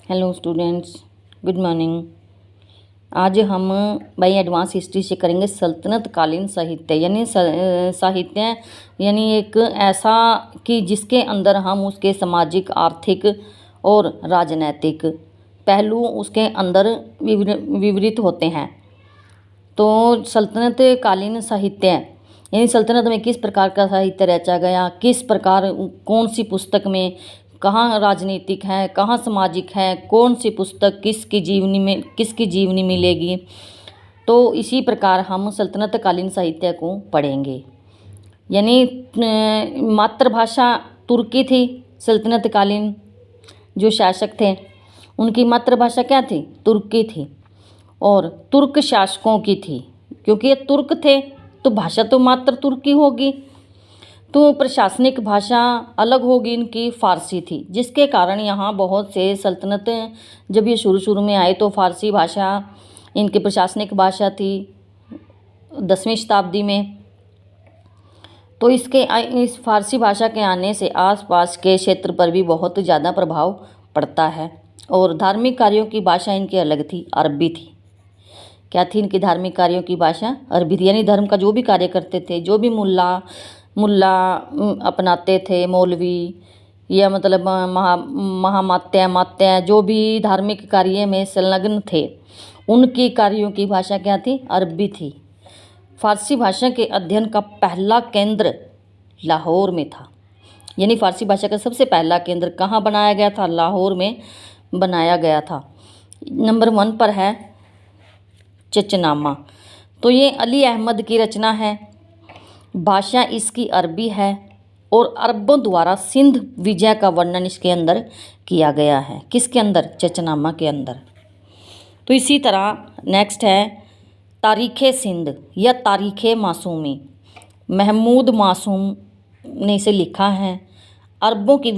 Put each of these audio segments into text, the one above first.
Hello students, good morning. आज हम by advance history से करेंगे सल्तनत कालीन साहित्य यानी साहित्य यानी एक ऐसा कि जिसके अंदर हम उसके सामाजिक, आर्थिक और राजनैतिक पहलू उसके अंदर विवरित होते हैं। तो सल्तनत कालीन साहित्य यानी सल्तनत में किस प्रकार का साहित्य रचा गया, किस प्रकार कौन सी पुस्तक में कहाँ राजनीतिक है, कहाँ सामाजिक है, कौन सी पुस्तक किसकी जीवनी मिलेगी। तो इसी प्रकार हम सल्तनत कालीन साहित्य को पढ़ेंगे। यानी मातृभाषा तुर्की थी। सल्तनत कालीन जो शासक थे उनकी मातृभाषा क्या थी? तुर्की थी। और तुर्क शासकों की थी, क्योंकि ये तुर्क थे तो भाषा तो मात्र तुर्की होगी। तो प्रशासनिक भाषा अलग होगी, इनकी फ़ारसी थी, जिसके कारण यहाँ बहुत से सल्तनत जब ये शुरू में आए तो फ़ारसी भाषा इनकी प्रशासनिक भाषा थी 10वीं शताब्दी में। तो इस फ़ारसी भाषा के आने से आसपास के क्षेत्र पर भी बहुत ज़्यादा प्रभाव पड़ता है। और धार्मिक कार्यों की भाषा इनकी अलग थी, अरबी थी। क्या थी इनकी धार्मिक कार्यों की भाषा? अरबी थी। यानी धर्म का जो भी कार्य करते थे, जो भी मुल्ला अपनाते थे, मौलवी या मतलब मात्या जो भी धार्मिक कार्य में संलग्न थे, उनकी कार्यों की भाषा क्या थी? अरबी थी। फ़ारसी भाषा के अध्ययन का पहला केंद्र लाहौर में था। यानी फ़ारसी भाषा का सबसे पहला केंद्र कहाँ बनाया गया था? लाहौर में बनाया गया था। नंबर 1 पर है चचनामा। तो ये अली अहमद की रचना है। भाषा इसकी अरबी है और अरबों द्वारा सिंध विजय का वर्णन इसके अंदर किया गया है। किसके अंदर? चचनामा के अंदर। तो इसी तरह नेक्स्ट है तारीख़े सिंध या तारीख़े मासूमी। महमूद मासूम ने इसे लिखा है। अरबों की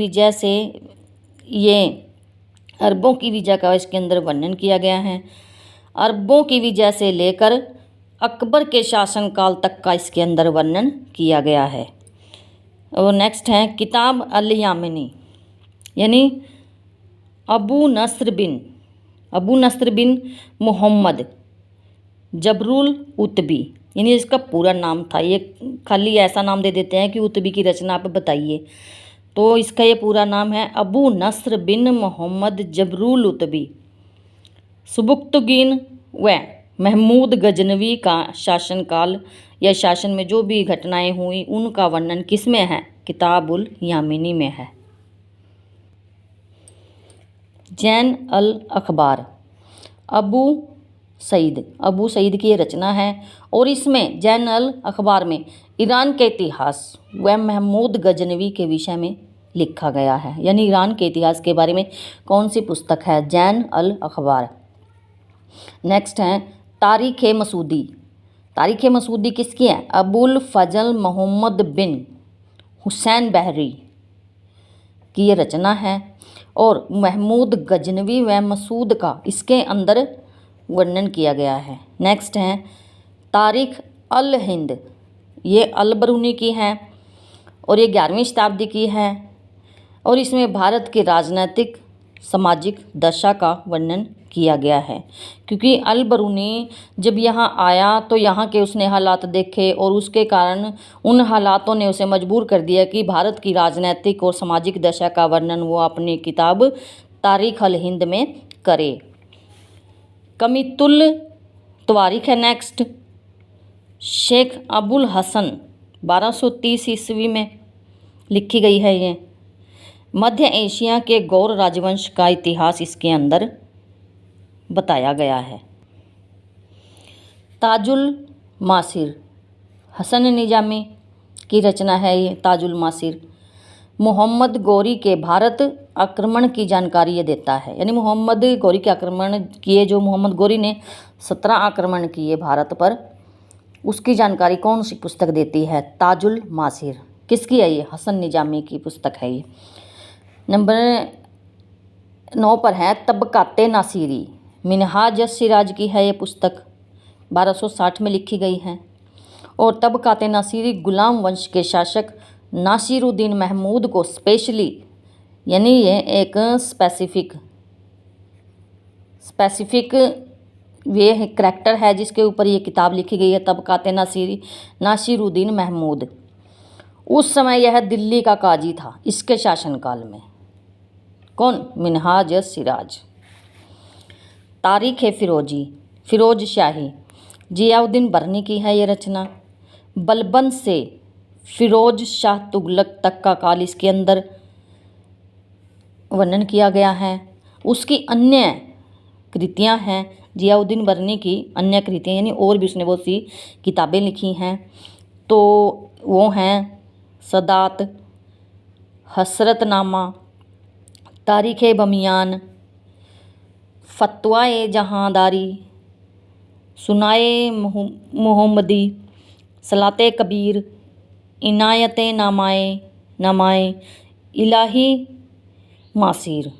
विजय का इसके अंदर वर्णन किया गया है। अरबों की विजय से लेकर अकबर के शासनकाल तक का इसके अंदर वर्णन किया गया है। और नेक्स्ट है किताब अल यामिनी यानी अबू नस्र बिन मोहम्मद जबरुल उतबी। यानी इसका पूरा नाम था, ये खाली ऐसा नाम दे देते हैं कि उतबी की रचना आप बताइए। तो इसका ये पूरा नाम है अबू नस्र बिन मोहम्मद जबरुल उतबी। सुबुक्तगीन व महमूद गजनवी का शासनकाल या शासन में जो भी घटनाएं हुई उनका वर्णन किस में है? किताबुल यामिनी में है। जैन अल अखबार अबू सईद की रचना है। और इसमें जैन अल अखबार में ईरान के इतिहास व महमूद गजनवी के विषय में लिखा गया है। यानी ईरान के इतिहास के बारे में कौन सी पुस्तक है? जैन अल अखबार। नेक्स्ट है तारीख़े मसूदी किसकी है? अबुल फजल मोहम्मद बिन हुसैन बहरी की ये रचना है। और महमूद गजनवी व मसूद का इसके अंदर वर्णन किया गया है। नेक्स्ट है तारीख़ अल हिंद, ये अल बरूनी की है और ये 11वीं शताब्दी की है। और इसमें भारत की राजनीतिक सामाजिक दशा का वर्णन किया गया है, क्योंकि अल बरूनी जब यहाँ आया तो यहाँ के उसने हालात देखे और उसके कारण उन हालातों ने उसे मजबूर कर दिया कि भारत की राजनीतिक और सामाजिक दशा का वर्णन वो अपनी किताब तारीख़ अल हिंद में करे। कमितुल तवारीख़ है नेक्स्ट। शेख अबुल हसन 1230 ईस्वी में लिखी गई है। ये मध्य एशिया के गौर राजवंश का इतिहास इसके अंदर बताया गया है। ताजुल मासिर हसन निजामी की रचना है। ये ताजुल मासिर मोहम्मद गौरी के भारत आक्रमण की जानकारी ये देता है। यानी मोहम्मद गौरी के आक्रमण किए, जो मोहम्मद गौरी ने 17 आक्रमण किए भारत पर, उसकी जानकारी कौन सी पुस्तक देती है? ताजुल मासिर। किसकी है ये? हसन निजामी की पुस्तक है ये। नंबर 9 पर है तबकाते नासिरी, मिनहाज सिराज की है ये पुस्तक, 1260 में लिखी गई है। और तबकाते नासिरी गुलाम वंश के शासक नासिरुद्दीन महमूद को स्पेशली, यानी ये एक स्पेसिफिक स्पेसिफिक वे करैक्टर है जिसके ऊपर ये किताब लिखी गई है, तबकाते नासिरुद्दीन महमूद। उस समय यह दिल्ली का काजी था इसके शासनकाल में। कौन? मिनहाज सिराज। तारीख़ फिरोजी, फिरोज शाही, जियाउद्दीन बरनी की है ये रचना। बलबन से फिरोज शाह तुगलक तक का काल इसके अंदर वर्णन किया गया है। उसकी अन्य कृतियां हैं, जियाउद्दीन बरनी की अन्य कृतियां, यानी और भी उसने बहुत सी किताबें लिखी हैं। तो वो हैं सदात, हसरतनामा, तारीख़ बमियान, फतवाए जहांदारी, सुनाए मोहम्मदी, सलाते कबीर, इनायत नामाए, इलाही मासीर।